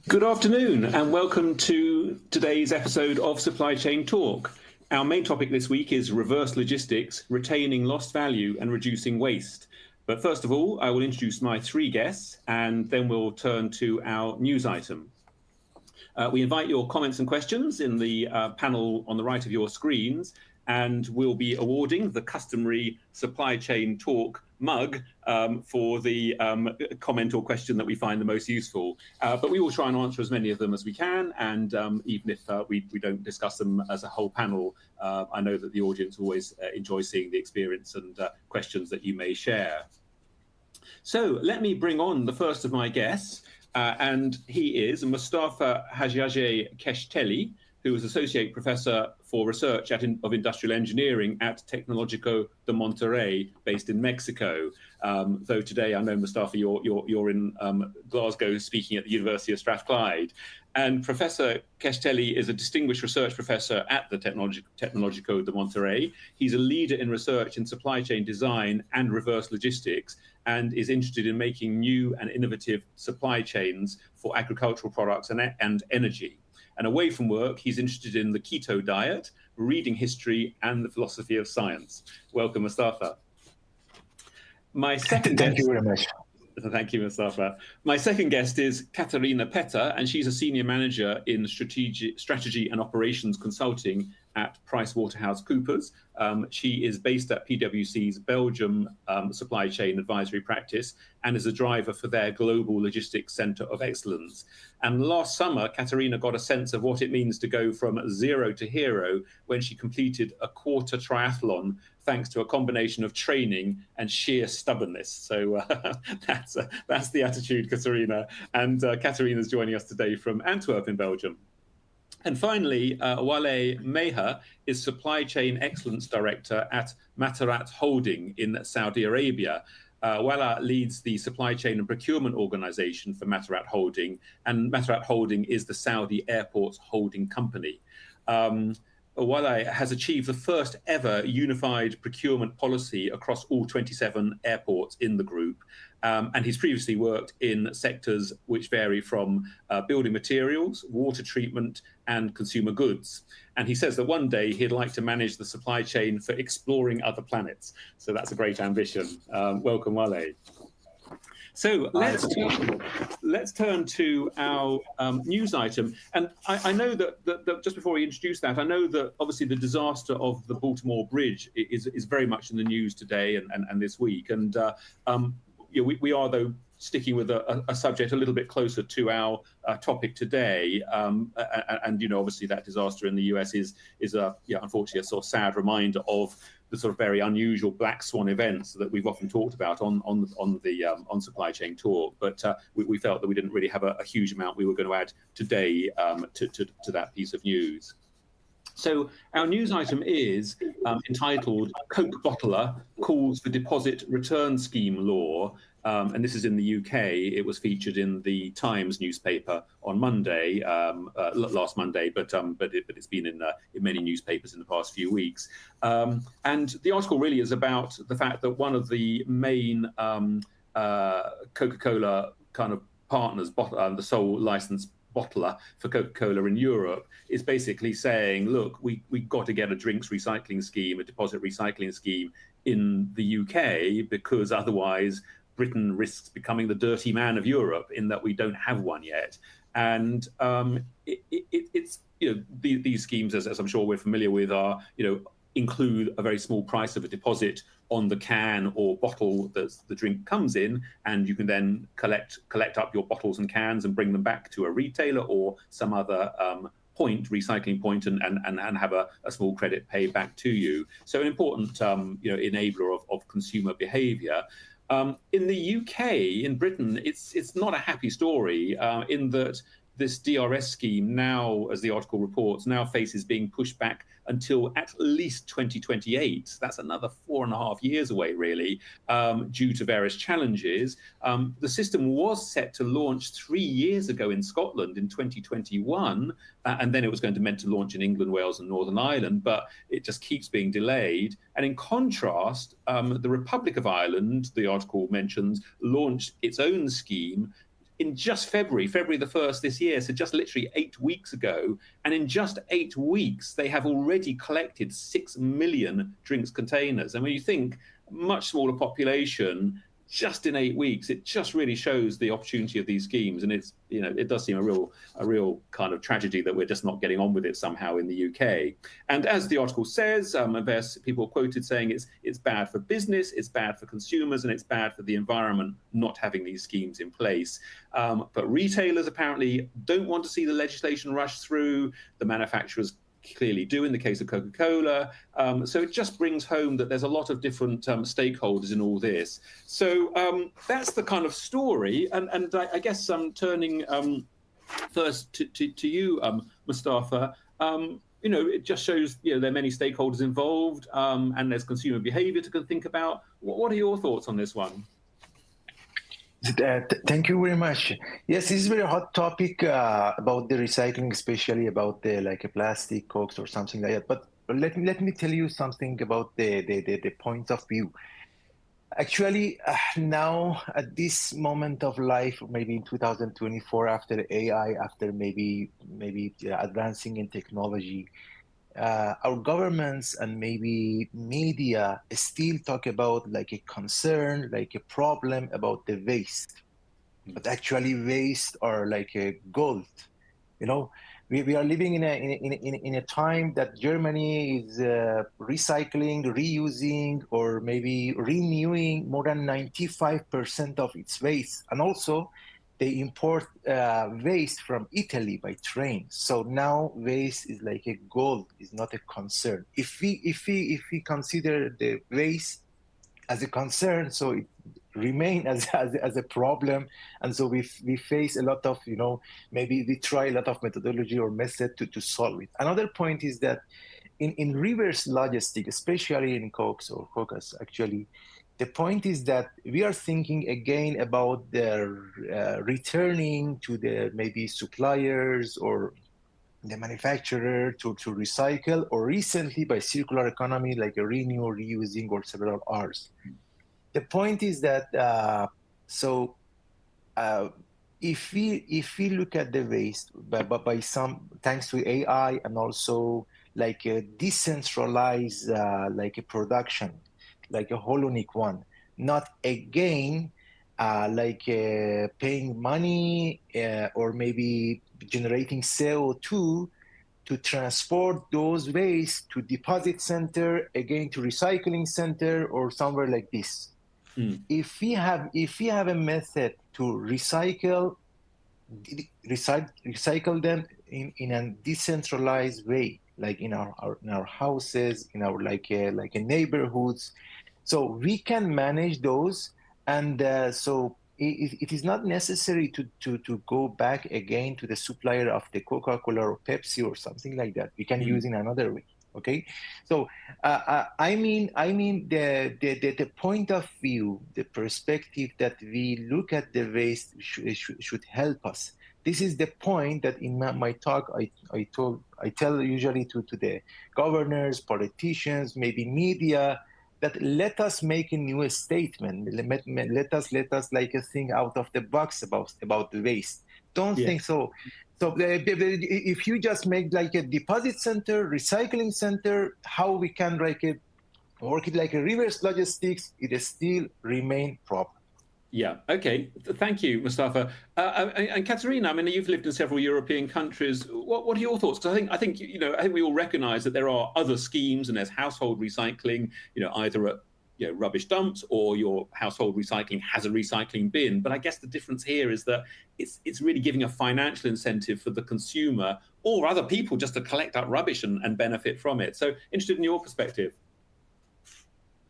Good afternoon and welcome to today's episode of Supply Chain Talk. Our main topic this week is reverse logistics, retaining lost value and reducing waste. But first of all, I will introduce my three guests and then we'll turn to our news item. We invite your comments and questions in the panel on the right of your screens, and we'll be awarding the customary Supply Chain Talk mug for the comment or question that we find the most useful. But we will try and answer as many of them as we can, and even if we don't discuss them as a whole panel, I know that the audience always enjoys seeing the experience and questions that you may share. So let me bring on the first of my guests, and he is Mustafa Hajjaj Keshteli, who is Associate Professor for Research of Industrial Engineering at Tecnológico de Monterrey, based in Mexico. Though today I know, Mustafa, you're in Glasgow speaking at the University of Strathclyde. And Professor Keshteli is a distinguished research professor at the Tecnológico de Monterrey. He's a leader in research in supply chain design and reverse logistics, and is interested in making new and innovative supply chains for agricultural products and energy. And away from work, he's interested in the keto diet, reading history, and the philosophy of science. Welcome, Mustafa. Thank you very much. Thank you, Mustafa. My second guest is Katarina Petter, and she's a senior manager in strategy and operations consulting at PricewaterhouseCoopers. She is based at PwC's Belgium supply chain advisory practice and is a driver for their Global Logistics Centre of Excellence. And last summer, Katarina got a sense of what it means to go from zero to hero when she completed a quarter triathlon, thanks to a combination of training and sheer stubbornness. So that's the attitude, Katarina. And Katarina's joining us today from Antwerp in Belgium. And finally, Wale Meha is Supply Chain Excellence Director at Matarat Holding in Saudi Arabia. Wale leads the supply chain and procurement organization for Matarat Holding, and Matarat Holding is the Saudi Airports Holding Company. Wale has achieved the first ever unified procurement policy across all 27 airports in the group. And he's previously worked in sectors which vary from building materials, water treatment, and consumer goods. And he says that one day he'd like to manage the supply chain for exploring other planets. So that's a great ambition. Welcome, Wale. So let's turn to our news item. And I know that just before we introduce that, I know that obviously the disaster of the Baltimore Bridge is very much in the news today and this week. And we are, though, sticking with a subject a little bit closer to our topic today. And obviously that disaster in the US is unfortunately a sort of sad reminder of the sort of very unusual black swan events that we've often talked about on Supply Chain Talk. But we felt that we didn't really have a huge amount we were going to add today to that piece of news. So our news item is entitled Coke Bottler Calls for Deposit Return Scheme Law. And this is in the UK. It was featured in the Times newspaper on Monday, last Monday, but it's been in many newspapers in the past few weeks. And the article really is about the fact that one of the main Coca-Cola kind of partners, the sole licensed bottler for Coca-Cola in Europe, is basically saying, look, we got to get a drinks recycling scheme, a deposit recycling scheme in the UK, because otherwise Britain risks becoming the dirty man of Europe in that we don't have one yet. And it's these schemes, as I'm sure we're familiar with, are include a very small price of a deposit on the can or bottle that the drink comes in, and you can then collect up your bottles and cans and bring them back to a retailer or some other recycling point, and have a small credit paid back to you. So an important enabler of consumer behaviour. In the UK, in Britain, it's not a happy story in that this DRS scheme now, as the article reports, now faces being pushed back until at least 2028. That's another 4.5 years away, really, due to various challenges. The system was set to launch 3 years ago in Scotland in 2021, and then it was meant to launch in England, Wales, and Northern Ireland, but it just keeps being delayed. And in contrast, the Republic of Ireland, the article mentions, launched its own scheme in just February the 1st this year, so just literally 8 weeks ago. And in just 8 weeks, they have already collected 6 million drinks containers. And when you think much smaller population, just in 8 weeks, it just really shows the opportunity of these schemes. And it's, it does seem a real kind of tragedy that we're just not getting on with it somehow in the UK. And as the article says, there's people quoted saying it's bad for business, it's bad for consumers, and it's bad for the environment not having these schemes in place. But retailers apparently don't want to see the legislation rush through. The manufacturers clearly do in the case of Coca-Cola. So it just brings home that there's a lot of different stakeholders in all this. So that's the kind of story. And I guess I'm turning first to you, Mustafa. It just shows there are many stakeholders involved, and there's consumer behavior to think about. What are your thoughts on this one? Thank you very much. Yes, this is a very hot topic about the recycling, especially about the like a plastic cokes or something like that. But let me tell you something about the point of view. Actually, now at this moment of life, maybe in 2024, after AI, after maybe advancing in technology, our governments and maybe media still talk about like a concern, like a problem about the waste. But actually waste are like a gold. We are living in a time that Germany is recycling, reusing, or maybe renewing more than 95% of its waste. And also they import waste from Italy by train. So now waste is like a gold, is not a concern. If we consider the waste as a concern, so it remain as a problem, and so we face a lot of maybe we try a lot of methodology or method to solve it. Another point is that in reverse logistics, especially in Cokes or Cocas, actually, the point is that we are thinking again about the returning to the maybe suppliers or the manufacturer to recycle, or recently by circular economy, like a renew, reusing, or several R's. The point is that if we look at the waste by some, thanks to AI and also like a decentralized like a production, like a holonic one, not again like paying money or maybe generating CO2 to transport those waste to deposit center, again to recycling center or somewhere like this. If we have a method to recycle them in a decentralized way, like in our houses, in our like neighborhoods, so we can manage those, and so it is not necessary to go back again to the supplier of the Coca-Cola or Pepsi or something like that. We can use in another way. Okay, so I mean the point of view, the perspective that we look at the waste should help us. This is the point that in my talk I tell usually to the governors, politicians, maybe media, that let us make a new statement. Let us like think out of the box about the waste. Don't think so. So if you just make like a deposit center, recycling center, how we can like work it like a reverse logistics, it still remain problem. Yeah. Okay. Thank you, Mustafa. And Katerina, I mean, you've lived in several European countries. What are your thoughts? Because I think we all recognise that there are other schemes, and there's household recycling. Either at rubbish dumps, or your household recycling has a recycling bin. But I guess the difference here is that it's really giving a financial incentive for the consumer or other people just to collect up rubbish and benefit from it. So interested in your perspective.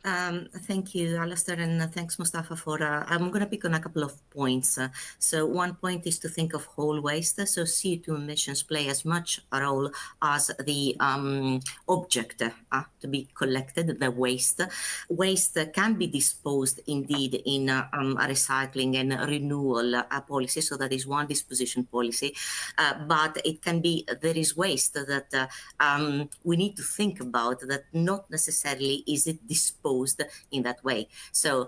Thank you, Alastair, and thanks, Mustafa, for I'm going to pick on a couple of points. So one point is to think of whole waste. So CO2 emissions play as much a role as the object to be collected, the waste. Waste can be disposed indeed in a recycling and renewal policy. So that is one disposition policy. But it can be, there is waste that we need to think about that not necessarily is it disposed disposed in that way. So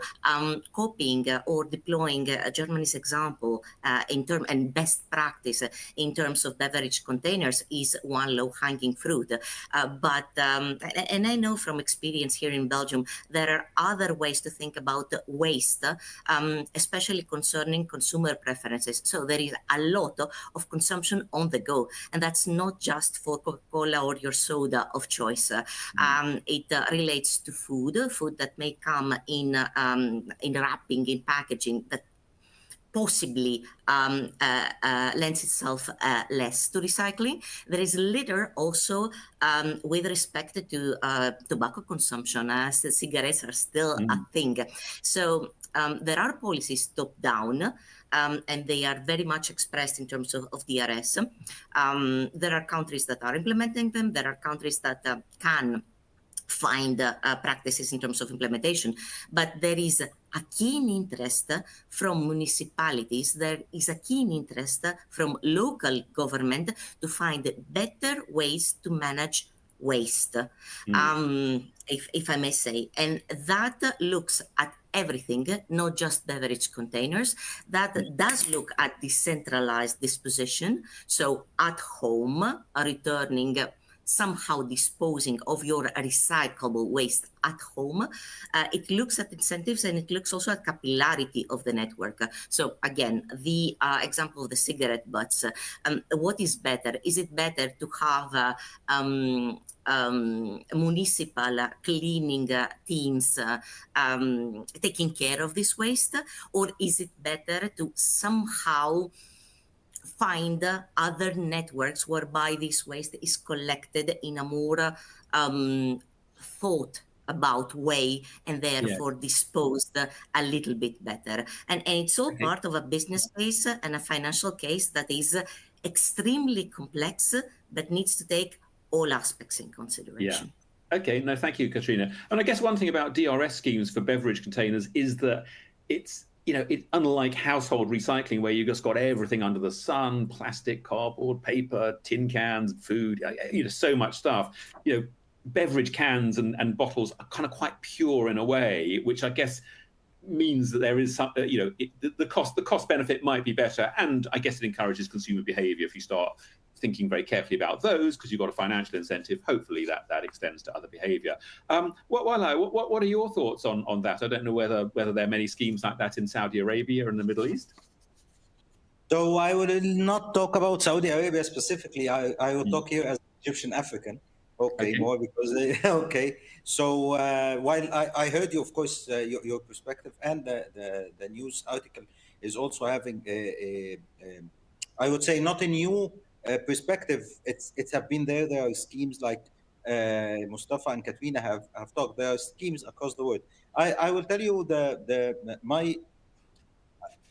copying or deploying Germany's example and best practice in terms of beverage containers is one low-hanging fruit. And I know from experience here in Belgium, there are other ways to think about waste, especially concerning consumer preferences. So there is a lot of consumption on the go, and that's not just for Coca-Cola or your soda of choice. It relates to food that may come in wrapping, in packaging, that possibly lends itself less to recycling. There is litter also with respect to tobacco consumption, as the cigarettes are still a thing. So there are policies top-down, and they are very much expressed in terms of DRS. There are countries that are implementing them. There are countries that can find practices in terms of implementation, but there is a keen interest from municipalities, there is a keen interest from local government to find better ways to manage waste, if I may say. And that looks at everything, not just beverage containers. That does look at decentralized disposition, so at home, returning, somehow disposing of your recyclable waste at home. It looks at incentives, and it looks also at capillarity of the network. So again, the example of the cigarette butts, what is better? Is it better to have municipal cleaning teams taking care of this waste, or is it better to somehow find other networks whereby this waste is collected in a more thought about way, and therefore disposed a little bit better? And it's all part of a business case and a financial case that is extremely complex, but needs to take all aspects in consideration. Okay, no, thank you, Katrina. And I guess one thing about DRS schemes for beverage containers is that it's, it's unlike household recycling, where you just got everything under the sun: plastic, cardboard, paper, tin cans, food, so much stuff. Beverage cans and bottles are kind of quite pure in a way, which I guess means that there is some, the cost benefit might be better, and I guess it encourages consumer behavior if you start thinking very carefully about those, because you've got a financial incentive. Hopefully that extends to other behavior. What are your thoughts on that? I don't know whether there are many schemes like that in Saudi Arabia and the Middle East. So I will not talk about Saudi Arabia specifically. I will talk here as Egyptian African. Okay, more because So while I heard you, of course, your perspective, and the news article is also having I would say not a new perspective. It's have been there. There are schemes like Mustafa and Katrina have talked. There are schemes across the world. I will tell you my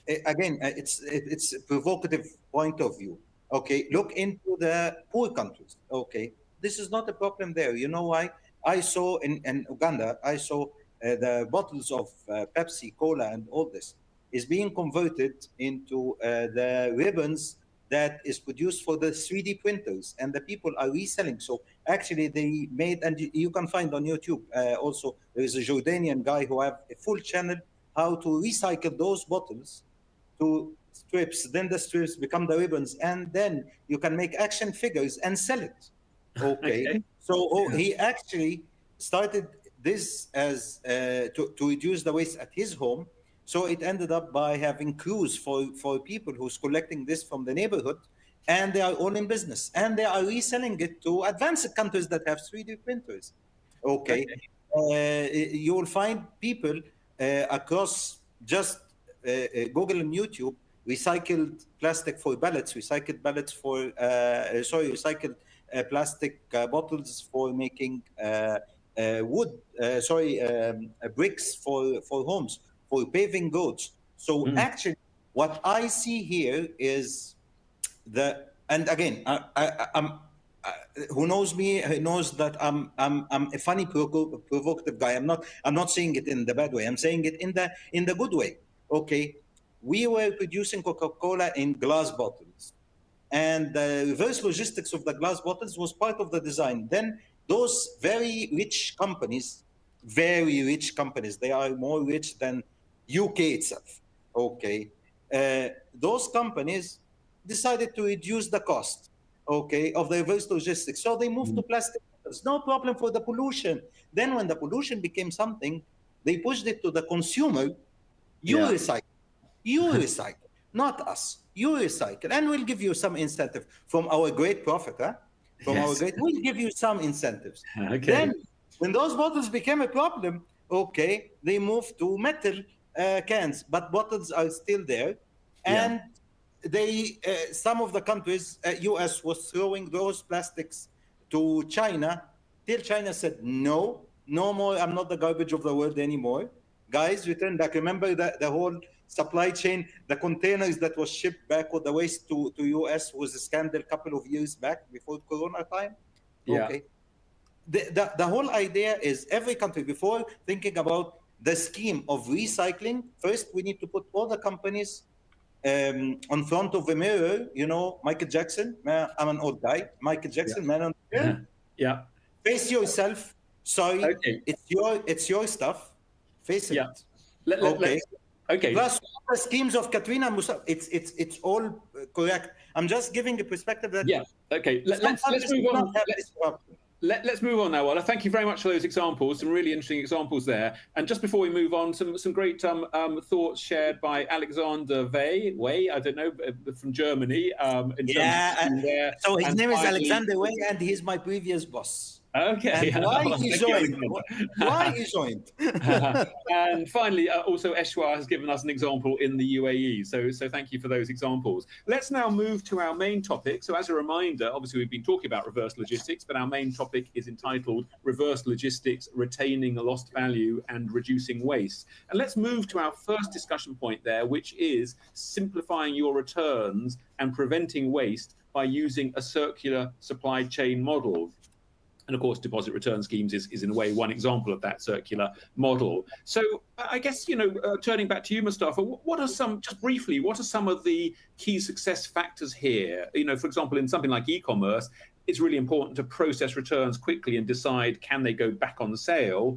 again, it's a provocative point of view. Okay, look into the poor countries. Okay, this is not a problem there. You know why? I saw in Uganda, I saw the bottles of Pepsi, Cola, and all this is being converted into the ribbons that is produced for the 3D printers, and the people are reselling. So actually they made, and you can find on YouTube also, there is a Jordanian guy who have a full channel how to recycle those bottles to strips, then the strips become the ribbons, and then you can make action figures and sell it. Okay. So he actually started this as to reduce the waste at his home. So it ended up by having crews for people who's collecting this from the neighborhood, and they are all in business, and they are reselling it to advanced countries that have 3D printers. Okay. You will find people across just Google and YouTube, recycled plastic for pallets, recycled plastic bottles for making wood, bricks for homes, for paving roads. So actually, what I see here is and again, who knows me knows that I'm a funny, provocative guy. I'm not saying it in the bad way. I'm saying it in the good way. Okay, we were producing Coca-Cola in glass bottles, and the reverse logistics of the glass bottles was part of the design. Then those very rich companies very rich companies. They are more rich than UK itself. Okay, those companies decided to reduce the cost, okay, of the reverse logistics. So they moved to plastic bottles. No problem for the pollution. Then when the pollution became something, they pushed it to the consumer. You recycle, not us. You recycle, and we'll give you some incentive from our great profit, huh? We'll give you some incentives. Okay. Then, when those bottles became a problem, okay, they moved to metal cans, but bottles are still there, and they some of the countries, US was throwing those plastics to China, till China said no more. I'm not the garbage of the world anymore. Guys, return back. Remember that the whole supply chain, the containers that was shipped back with the waste to US was a scandal a couple of years back before Corona time. Okay. The whole idea is every country, before thinking about the scheme of recycling, first we need to put all the companies on front of the mirror. You know, Michael Jackson, I'm an old guy. Michael Jackson, man on the mirror. Yeah. Face yourself. Sorry, okay. It's your stuff. Face it. Okay. Okay. Plus the schemes of Katrina Musa, it's all correct. I'm just giving a perspective that Okay. Let's move on. Let's move on now, Wala. Thank you very much for those examples, some really interesting examples there. And just before we move on, some great thoughts shared by Alexander Way, I don't know, from Germany. So his name is Alexander Way, and he's my previous boss. Okay. And why he joined? And finally, also Eshwa has given us an example in the UAE. So thank you for those examples. Let's now move to our main topic. So as a reminder, obviously we've been talking about reverse logistics, but our main topic is entitled Reverse Logistics, Retaining Lost Value and Reducing Waste. And let's move to our first discussion point there, which is simplifying your returns and preventing waste by using a circular supply chain model. And of course, deposit return schemes is in a way one example of that circular model. So I guess, turning back to you, Mustafa, what are some of the key success factors here? For example, in something like e-commerce, it's really important to process returns quickly and decide, can they go back on sale,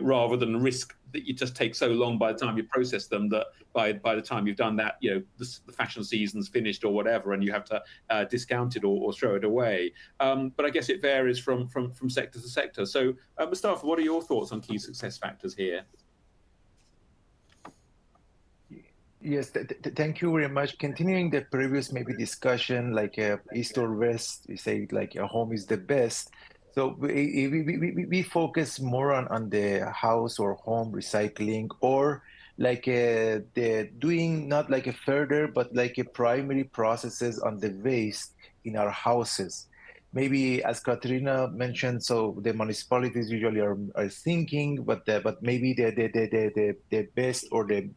rather than risk that you just take so long by the time you process them that by the time you've done that, the fashion season's finished or whatever, and you have to discount it or throw it away. But I guess it varies from sector to sector. So, Mustafa, what are your thoughts on key success factors here? Yes, thank you very much. Continuing the previous discussion, like East or West, we say like a home is the best. So we focus more on the house or home recycling, or like the doing not like a further, but like a primary processes on the waste in our houses. Maybe as Katrina mentioned, so the municipalities usually are thinking, but maybe the best or the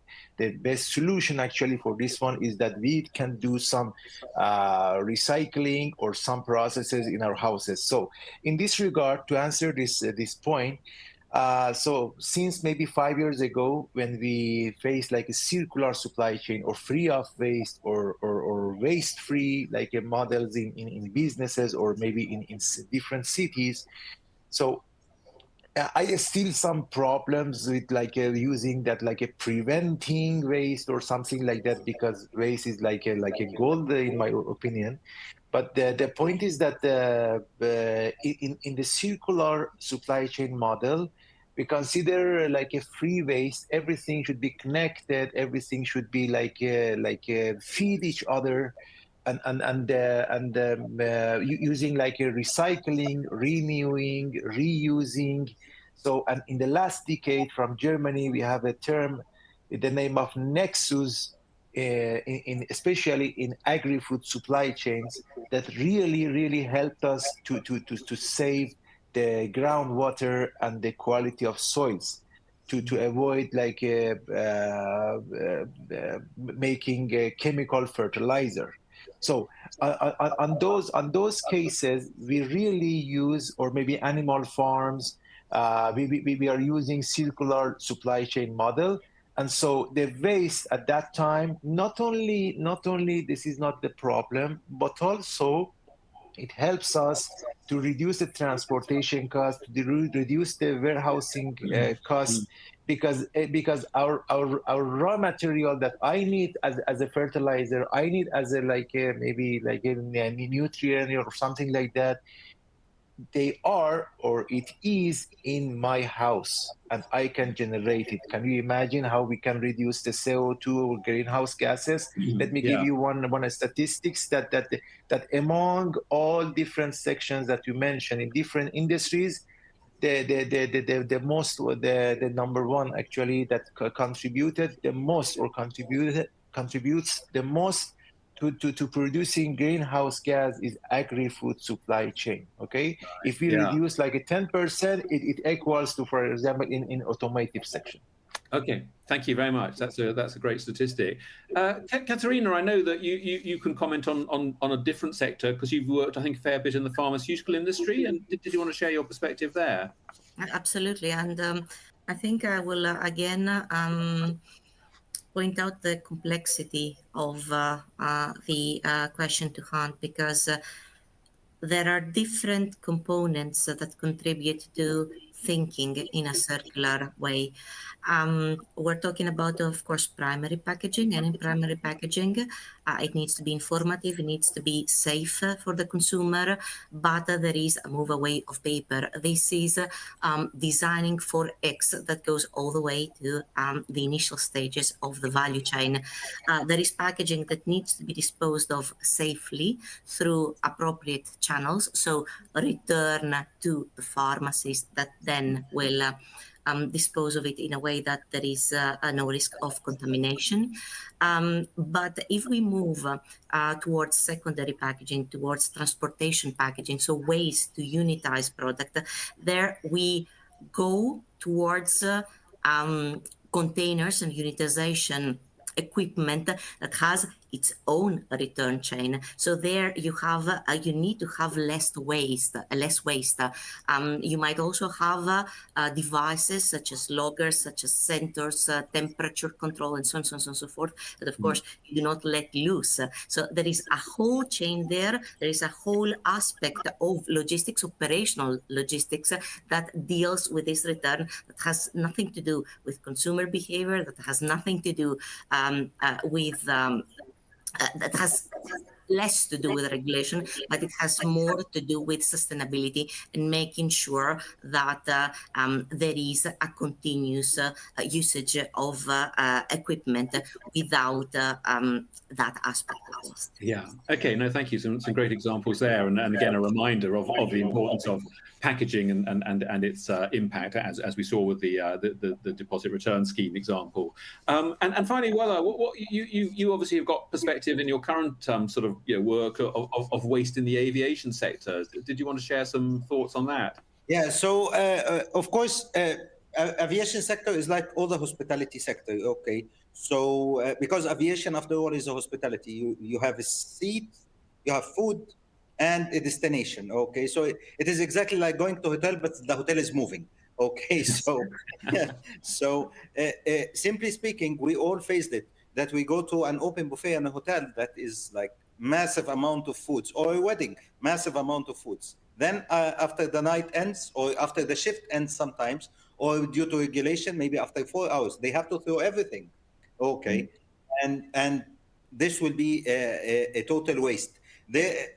best solution actually for this one is that we can do some recycling or some processes in our houses. So in this regard, to answer this point, so since maybe 5 years ago, when we faced like a circular supply chain or free of waste or waste free like models in businesses or maybe in different cities, so I still some problems with like using that like a preventing waste or something like that, because waste is like a gold in my opinion. But the point is that in the circular supply chain model, we consider like a free waste. Everything should be connected. Everything should be like feed each other, and using like a recycling, renewing, reusing. So, and in the last decade from Germany, we have a term with the name of Nexus, especially in agri-food supply chains, that really helped us to save the groundwater and the quality of soils, to avoid like making a chemical fertilizer. So on those cases, we really use, or maybe animal farms, we are using circular supply chain model. And so the waste at that time, not only this is not the problem, but also It helps us to reduce the transportation cost, to reduce the warehousing cost, because our raw material that I need as a fertilizer, I need as a maybe like a nutrient or something like that, they are, or it is, in my house, and I can generate it. Can you imagine how we can reduce the CO2 or greenhouse gases? Let me give you one statistics that among all different sections that you mentioned in different industries, the most, the number one actually that contributed the most, or contributes the most to producing greenhouse gas is agri-food supply chain. Okay, if we reduce like a 10%, it equals to, for example, in automotive section. Okay, thank you very much. That's a great statistic. Katerina, I know that you can comment on a different sector, because you've worked, I think, a fair bit in the pharmaceutical industry. And did you want to share your perspective there? Absolutely, and I think I will again point out the complexity of the question to hand, because there are different components that contribute to thinking in a circular way. We're talking about, of course, primary packaging, and in primary packaging, it needs to be informative, it needs to be safe for the consumer, but there is a move away of paper. This is designing for X that goes all the way to the initial stages of the value chain. There is packaging that needs to be disposed of safely through appropriate channels, so return to the pharmacies that then will dispose of it in a way that there is no risk of contamination. But if we move towards secondary packaging, towards transportation packaging, so ways to unitize product, there we go towards containers and unitization equipment that has its own return chain. So there you have, you need to have less waste. You might also have devices such as loggers, such as sensors, temperature control, and so on and so forth, that of course you do not let loose. So there is a whole chain there. There is a whole aspect of logistics, operational logistics, that deals with this return, that has nothing to do with consumer behavior, that has nothing to do with that has less to do with regulation, but it has more to do with sustainability and making sure that there is a continuous usage of equipment without that aspect of cost. Yeah. Okay. No, thank you. Some great examples there, and again a reminder of the importance of packaging and its impact, as we saw with the deposit return scheme example. And finally, Wella, what you obviously have got perspective in your current sort of work of waste in the aviation sector. Did you want to share some thoughts on that? Yeah. So of course, aviation sector is like all the hospitality sector. Okay. So because aviation, after all, is a hospitality. You have a seat, you have food, and a destination. Okay, so it is exactly like going to a hotel, but the hotel is moving. Okay, so simply speaking, we all faced it, that we go to an open buffet in a hotel that is like massive amount of foods, or a wedding, massive amount of foods. Then after the night ends, or after the shift ends sometimes, or due to regulation, maybe after 4 hours, they have to throw everything. Okay, and this will be a total waste.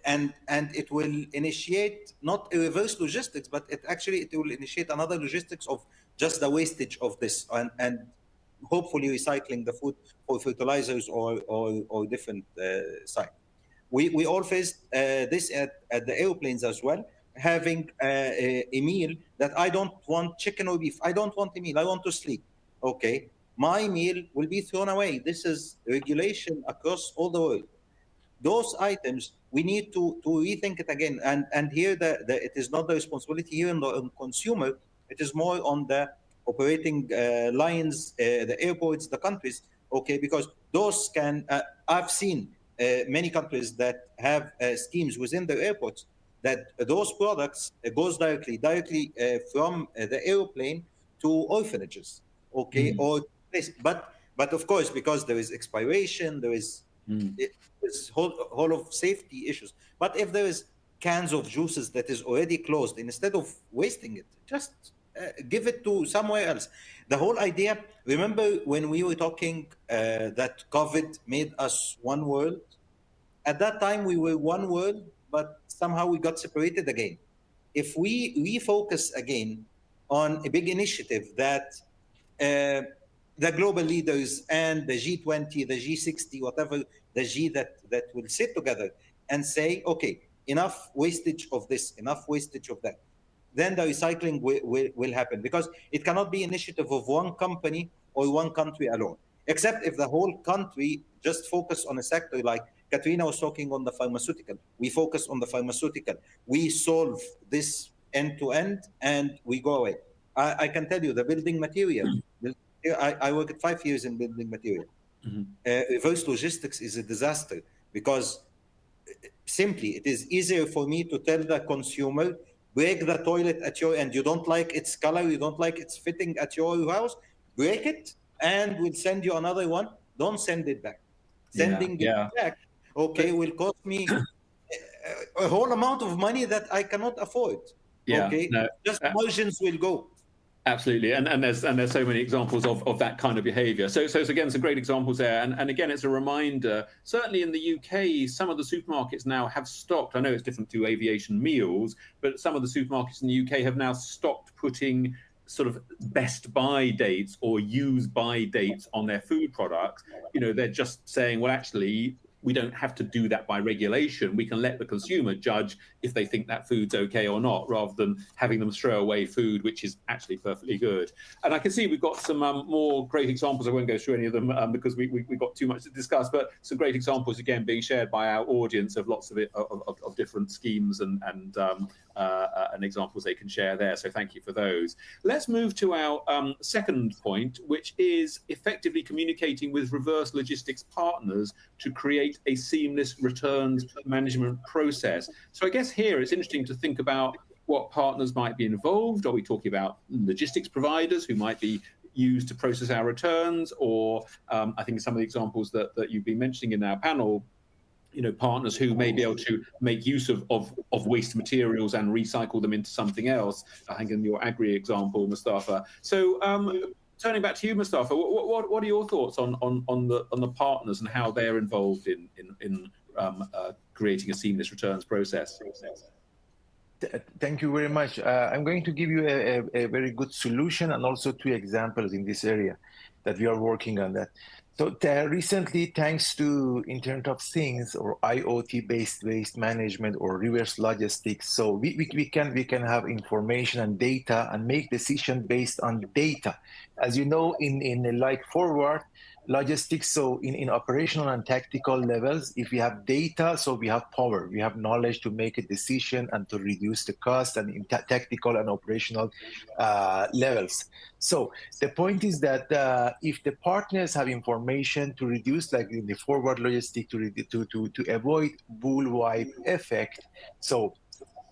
And it will initiate not a reverse logistics, but it will initiate another logistics of just the wastage of this, and hopefully recycling the food for fertilizers or different site. We all faced this at the airplanes as well, having a meal that I don't want chicken or beef. I don't want a meal. I want to sleep. Okay, my meal will be thrown away. This is regulation across all the world. Those items, we need to rethink it again. And here, it is not the responsibility here on the consumer. It is more on the operating lines, the airports, the countries. Okay, because those can. I've seen many countries that have schemes within their airports that those products goes directly from the airplane to orphanages. Okay, or this, but of course, because there is expiration, there is this whole of safety issues. But if there is cans of juices that is already closed, instead of wasting it, just give it to somewhere else. The whole idea, remember when we were talking that COVID made us one world? At that time, we were one world, but somehow we got separated again. If we refocus again on a big initiative that the global leaders and the G20, the G60, whatever the G that will sit together and say, okay, enough wastage of this, enough wastage of that, then the recycling will happen, because it cannot be initiative of one company or one country alone, except if the whole country just focus on a sector. Like Katrina was talking on the pharmaceutical, we focus on the pharmaceutical, we solve this end to end, and we go away. I can tell you the building material, I worked 5 years in building material. Reverse logistics is a disaster, because simply it is easier for me to tell the consumer, break the toilet at your end. You don't like its color, you don't like its fitting at your house, break it, and we'll send you another one. Don't send it back. Sending it back, okay, will cost me a whole amount of money that I cannot afford. Just margins will go. Absolutely, and there's so many examples of that kind of behaviour. So again, some great examples there, and again, it's a reminder. Certainly in the UK, some of the supermarkets now have stopped. I know it's different to aviation meals, but some of the supermarkets in the UK have now stopped putting sort of best buy dates or use by dates on their food products. You know, they're just saying, well, actually, we don't have to do that by regulation. We can let the consumer judge if they think that food's okay or not, rather than having them throw away food, which is actually perfectly good. And I can see we've got some more great examples. I won't go through any of them because we've got too much to discuss, but some great examples, again, being shared by our audience of lots of different schemes and examples they can share there. So thank you for those. Let's move to our second point, which is effectively communicating with reverse logistics partners to create a seamless returns management process. So I guess here it's interesting to think about what partners might be involved. Are we talking about logistics providers who might be used to process our returns? Or I think some of the examples that you've been mentioning in our panel, you know, partners who may be able to make use of waste materials and recycle them into something else. I think in your agri example, Mustafa. So turning back to you, Mustafa, what are your thoughts on the partners and how they're involved in creating a seamless returns process? Thank you very much. I'm going to give you a very good solution and also 2 examples in this area that we are working on that. So recently, thanks to Internet of Things or IoT-based waste management or reverse logistics, so we can have information and data and make decisions based on data. As you know, in like forward logistics, so in operational and tactical levels, if we have data, so we have power, we have knowledge to make a decision and to reduce the cost, and in tactical and operational levels. So the point is that if the partners have information to reduce, like in the forward logistic, to avoid bullwhip effect, so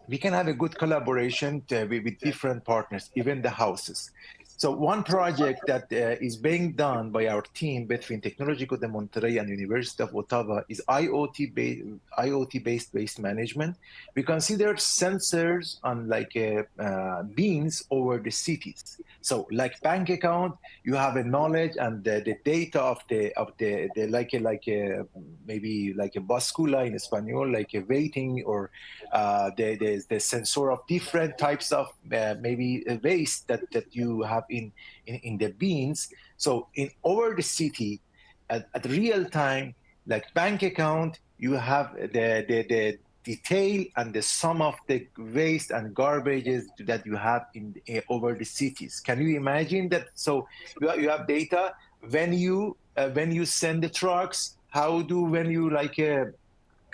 we can have a good collaboration with different partners, even the houses. So one project that is being done by our team between Tecnológico de Monterrey and University of Ottawa is IoT-based waste management. We consider sensors on like bins over the cities. So like bank account, you have a knowledge and the data of the maybe like a bascula in Espanol, like a weighting, or the sensor of different types of maybe waste that you have in the bins. So in over the city at real time, like bank account, you have the detail and the sum of the waste and garbages that you have in over the cities. Can you imagine that? So you have data when you send the trucks, when you like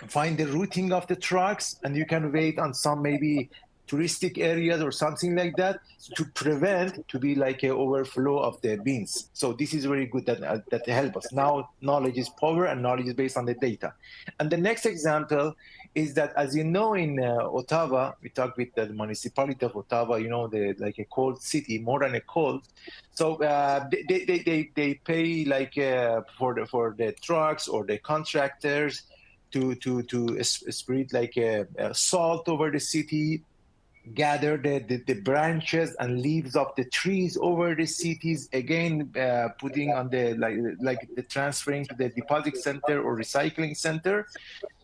find the routing of the trucks, and you can wait on some maybe touristic areas or something like that to prevent to be like an overflow of the bins. So this is very good that help us. Now knowledge is power, and knowledge is based on the data. And the next example is that, as you know, in Ottawa, we talked with the municipality of Ottawa, you know, like a cold city, more than a cold. So they pay like for the trucks or the contractors to spread like a salt over the city, gather the branches and leaves of the trees over the cities, again putting on the like the transferring to the deposit center or recycling center.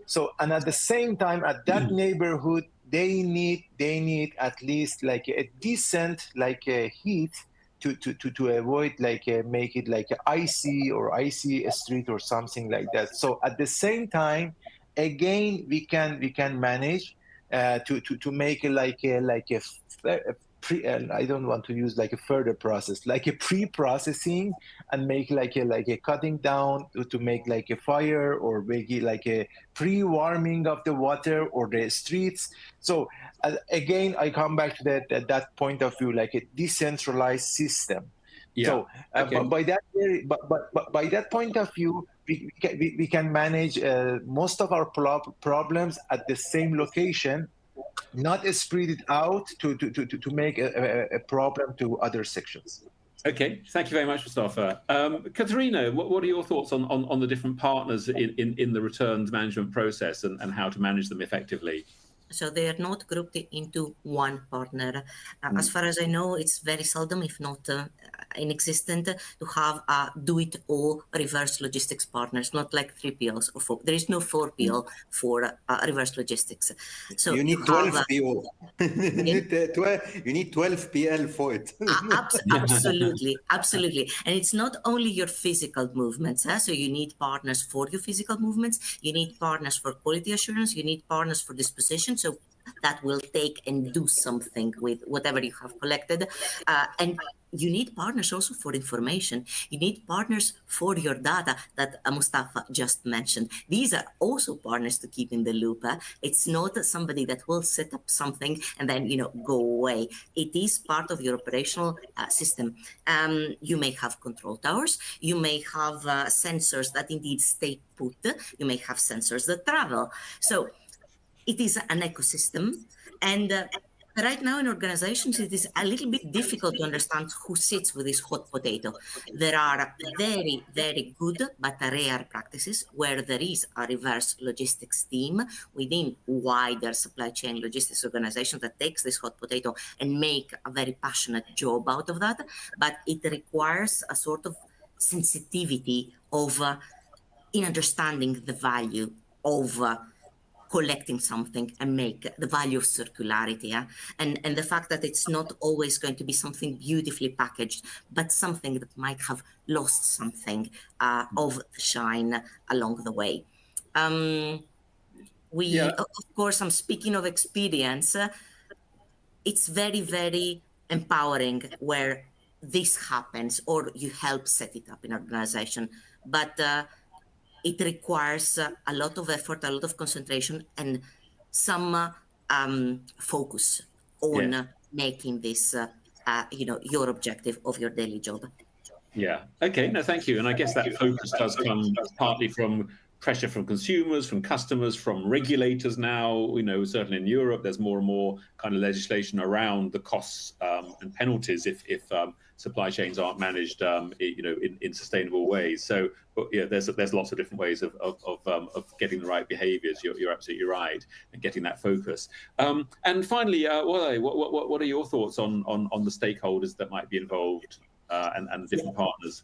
So, and at the same time, at that neighborhood, they need at least like a decent like a heat to avoid like make it like a icy street or something like that. So at the same time, again we can manage to make it like a pre, I don't want to use like a further process, like a pre-processing, and make like a cutting down to make like a fire, or make it like a pre-warming of the water or the streets. So again, I come back to that point of view, like a decentralized system. Yeah. So Okay. by that point of view, we can manage most of our problems at the same location, not spread it out to make a problem to other sections. Okay, thank you very much, Mustafa. Katerina, what are your thoughts on the different partners in the returns management process and how to manage them effectively? So they are not grouped into one partner. As far as I know, it's very seldom, if not inexistent, to have a do-it-all reverse logistics partners, not like 3PLs or 4. There is no 4PL for reverse logistics. So you need 12 PO. You need 12 PL for it. Absolutely. And it's not only your physical movements. So you need partners for your physical movements. You need partners for quality assurance. You need partners for disposition. So that will take and do something with whatever you have collected. And you need partners also for information. You need partners for your data that Mustafa just mentioned. These are also partners to keep in the loop. It's not somebody that will set up something and then, go away. It is part of your operational system. You may have control towers. You may have sensors that indeed stay put. You may have sensors that travel. So it is an ecosystem. And right now in organizations, it is a little bit difficult to understand who sits with this hot potato. There are very, very good but rare practices where there is a reverse logistics team within wider supply chain logistics organizations that takes this hot potato and make a very passionate job out of that. But it requires a sort of sensitivity of in understanding the value of collecting something and make the value of circularity, and the fact that it's not always going to be something beautifully packaged, but something that might have lost something of the shine along the way. Of course, I'm speaking of experience. It's very, very empowering where this happens or you help set it up in an organization, but it requires a lot of effort, a lot of concentration, and some focus on making this, your objective of your daily job. Yeah. Okay. No, thank you. And I guess that focus does come partly from pressure from consumers, from customers, from regulators now. Certainly in Europe, there's more and more kind of legislation around the costs and penalties if supply chains aren't managed, in sustainable ways. So, there's lots of different ways of getting the right behaviours. You're absolutely right, and getting that focus. And finally, what are your thoughts on the stakeholders that might be involved and different partners?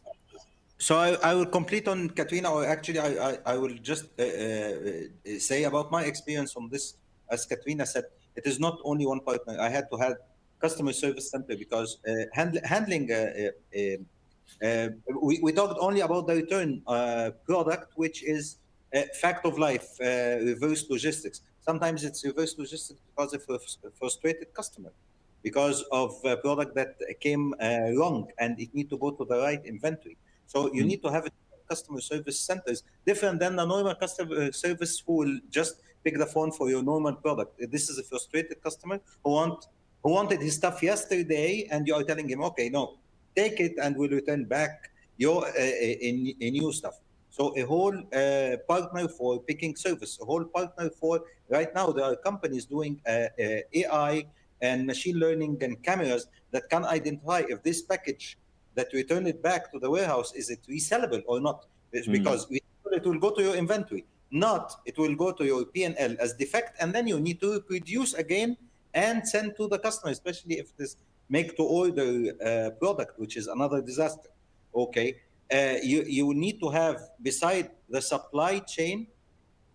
So I will complete on Katrina, or actually I will just say about my experience on this. As Katrina said, it is not only one partner. I had to have customer service center because handling. We talked only about the return product, which is a fact of life, reverse logistics. Sometimes it's reverse logistics because of a frustrated customer, because of a product that came wrong and it needs to go to the right inventory. So you need to have customer service centers different than the normal customer service who will just pick the phone for your normal product. This is a frustrated customer who wanted his stuff yesterday, and you are telling him, okay, no, take it and we'll return back your new stuff. So a whole partner for picking service, a whole partner for, right now there are companies doing AI and machine learning and cameras that can identify if this package that return it back to the warehouse, is it resellable or not? Because it will go to your inventory. Not, it will go to your P&L as defect, and then you need to reproduce again and send to the customer, especially if it is make-to-order product, which is another disaster. Okay, you need to have, beside the supply chain,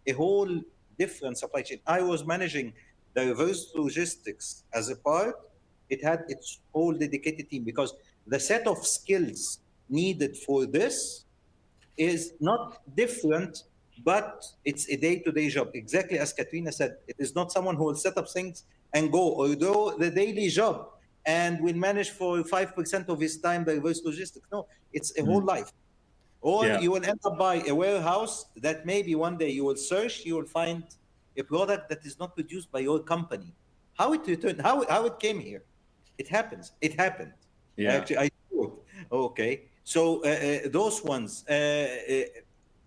a whole different supply chain. I was managing the reverse logistics as a part. It had its whole dedicated team, because the set of skills needed for this is not different, but it's a day-to-day job. Exactly as Katrina said, it is not someone who will set up things and go, or do the daily job and will manage for 5% of his time the reverse logistics. No, it's a whole life. Or you will end up by a warehouse that maybe one day you will search, you will find a product that is not produced by your company. How it returned, how it came here. It happens. It happened. Yeah. Actually, I do it. Okay. So those ones,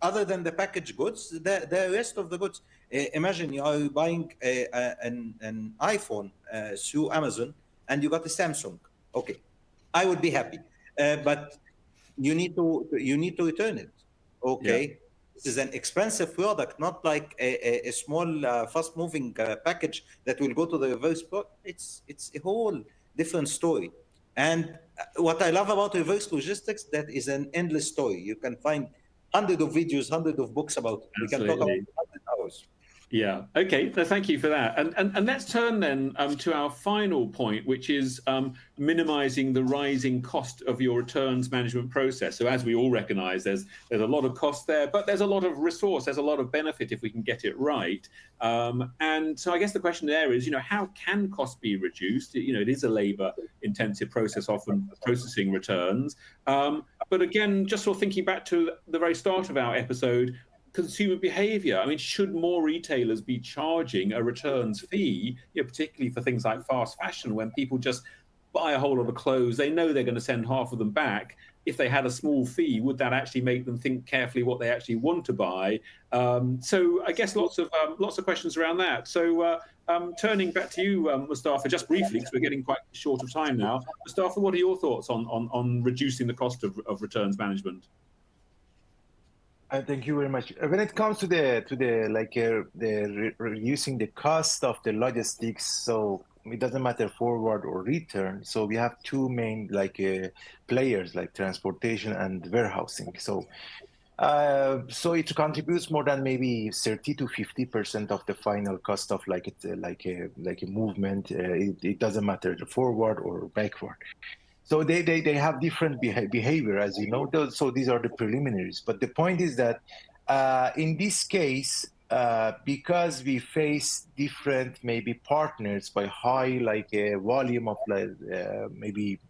other than the packaged goods, the rest of the goods, imagine you are buying an iPhone through Amazon and you got a Samsung. Okay, I would be happy, but you need to return it. Okay, yeah. This is an expensive product, not like a small fast-moving package that will go to the reverse product. It's a whole different story. And what I love about reverse logistics, that is an endless story. You can find hundreds of videos, hundreds of books about it. We can talk about 100 hours. Yeah. Okay. No, thank you for that. And let's turn then to our final point, which is minimizing the rising cost of your returns management process. So as we all recognize, there's a lot of cost there, but there's a lot of resource, there's a lot of benefit if we can get it right. And so I guess the question there is, how can costs be reduced? It is a labor intensive process, often processing returns. But again, just sort of thinking back to the very start of our episode, consumer behavior. I mean, should more retailers be charging a returns fee, particularly for things like fast fashion, when people just buy a whole lot of clothes, they know they're going to send half of them back. If they had a small fee, would that actually make them think carefully what they actually want to buy? So I guess lots of questions around that. So turning back to you, Mustafa, just briefly, because we're getting quite short of time now. Mustafa, what are your thoughts on reducing the cost of returns management? Thank you very much. When it comes to reducing the cost of the logistics, so it doesn't matter forward or return. So we have two main players, like transportation and warehousing. So it contributes more than maybe 30 to 50% of the final cost of a movement. It doesn't matter forward or backward. So they have different behavior, as you know. So these are the preliminaries. But the point is that in this case, because we face different maybe partners by high volume of maybe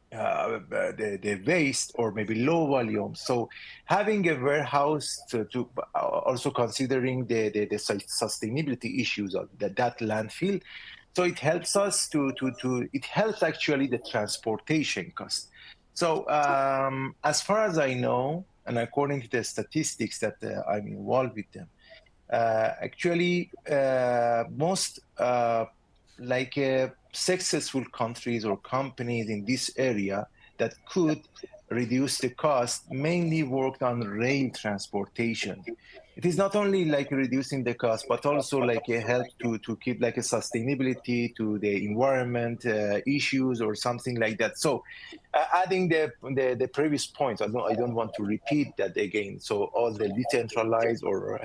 the waste, or maybe low volume. So having a warehouse to also considering the sustainability issues of that landfill. So it helps us it helps actually the transportation cost. So as far as I know, and according to the statistics that I'm involved with them, actually most successful countries or companies in this area that could reduce the cost mainly worked on rail transportation. It is not only reducing the cost, but also a help to keep a sustainability to the environment issues or something like that. So adding the previous points, I don't want to repeat that again. So all the decentralized or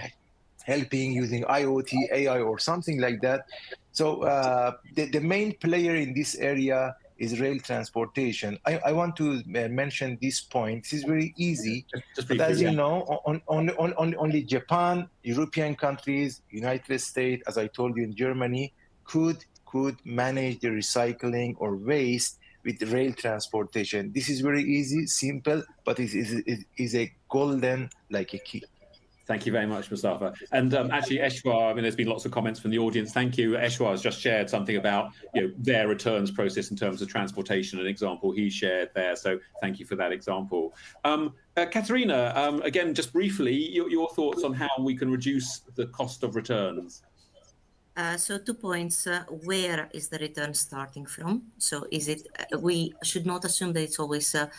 helping using IoT, AI or something like that. So the main player in this area is rail transportation. I want to mention this point. This is very easy, but as you know, only Japan, European countries, United States, as I told you, in Germany, could manage the recycling or waste with rail transportation. This is very easy, simple, but it is a golden a key. Thank you very much, Mustafa. And actually, Eshwar, I mean, there's been lots of comments from the audience. Thank you. Eshwar has just shared something about their returns process in terms of transportation, an example he shared there. So thank you for that example. Katerina, again, just briefly, your thoughts on how we can reduce the cost of returns. So 2 points. Where is the return starting from? So is it, we should not assume that it's always a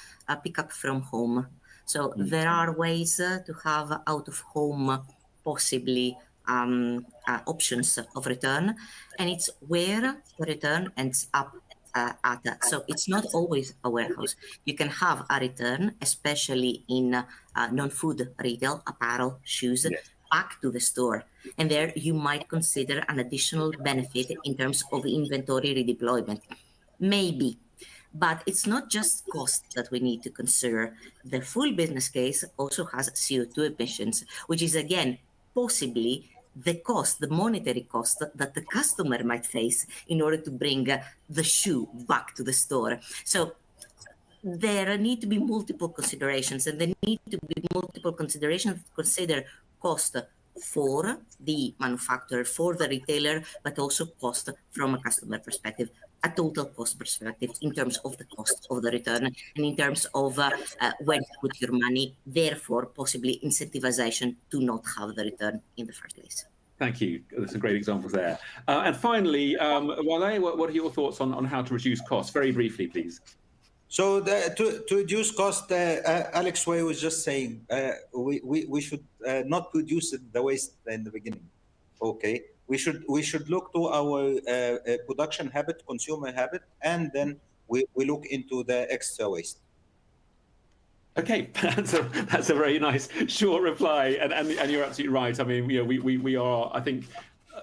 pickup from home. So there are ways to have out-of-home possibly options of return, and it's where the return ends up at. So it's not always a warehouse. You can have a return, especially in non-food retail, apparel, shoes, back to the store. And there you might consider an additional benefit in terms of inventory redeployment. Maybe. But it's not just cost that we need to consider. The full business case also has CO2 emissions, which is again possibly the cost, the monetary cost that the customer might face in order to bring the shoe back to the store. So there need to be multiple considerations, and there need to be multiple considerations to consider cost for the manufacturer, for the retailer, but also cost from a customer perspective, a total cost perspective in terms of the cost of the return and in terms of where to put your money, therefore possibly incentivization to not have the return in the first place. Thank you. There's some great examples there. And finally, Wale, what are your thoughts on how to reduce costs? Very briefly, please. So to reduce cost, Alex Way was just saying we should not produce the waste in the beginning. Okay, we should look to our production habit, consumer habit, and then we look into the extra waste. Okay, that's a very nice short reply, and you're absolutely right. I mean, we are, I think,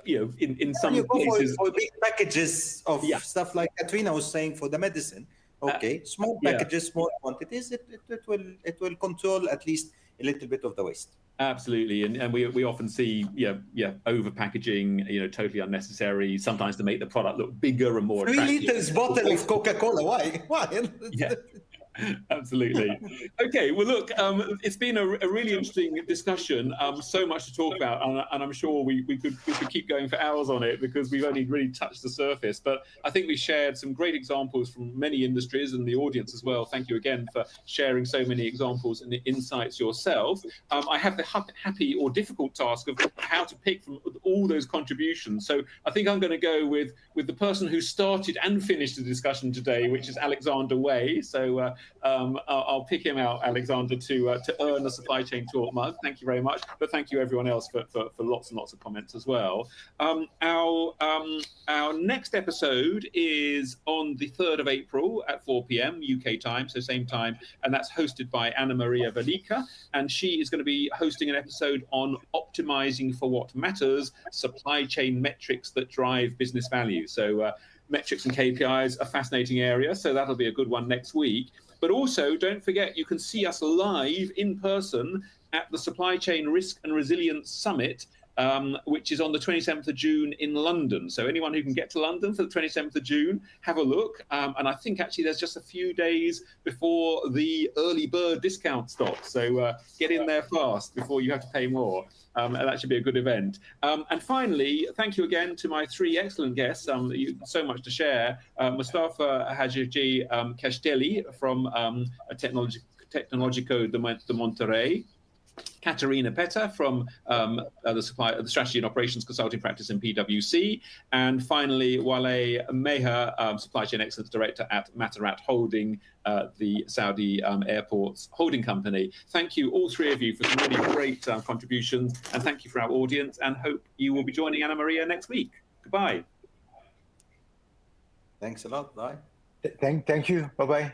in some cases for big packages of stuff like Katrina was saying for the medicine. Okay, small packages, small quantities, it will control at least a little bit of the waste. Absolutely, and we often see over packaging, totally unnecessary, sometimes to make the product look bigger and more 3 attractive. liters bottle of Coca-Cola, why? Yeah. Absolutely. Okay, well, look, it's been a really interesting discussion. So much to talk about, and I'm sure we could keep going for hours on it because we've only really touched the surface. But I think we shared some great examples from many industries and the audience as well. Thank you again for sharing so many examples and insights yourself. I have the happy or difficult task of how to pick from all those contributions. So I think I'm going to go with the person who started and finished the discussion today, which is Alexander Way. So I'll pick him out, Alexander, to earn the Supply Chain Talk mug. Thank you very much. But thank you, everyone else, for lots and lots of comments as well. Our next episode is on the 3rd of April at 4 p.m. UK time, so same time, and that's hosted by Anna Maria Velika, and she is going to be hosting an episode on optimizing for what matters, supply chain metrics that drive business value. So metrics and KPIs, a fascinating area, so that'll be a good one next week. But also, don't forget, you can see us live in person at the Supply Chain Risk and Resilience Summit, which is on the 27th of June in London. So anyone who can get to London for the 27th of June, have a look. And I think actually there's just a few days before the early bird discount stops. So get in there fast before you have to pay more. And that should be a good event. And finally, thank you again to my 3 excellent guests. So much to share. Mustafa Hajiji Kashteli from Tecnológico de Monterrey. Katarina Petta from the Strategy and Operations Consulting Practice in PwC. And finally, Wale Meher, Supply Chain Excellence Director at Matarat Holding, the Saudi airports holding company. Thank you, all 3 of you, for some really great contributions. And thank you for our audience, and hope you will be joining Anna Maria next week. Goodbye. Thanks a lot. Bye. Thank you. Bye-bye.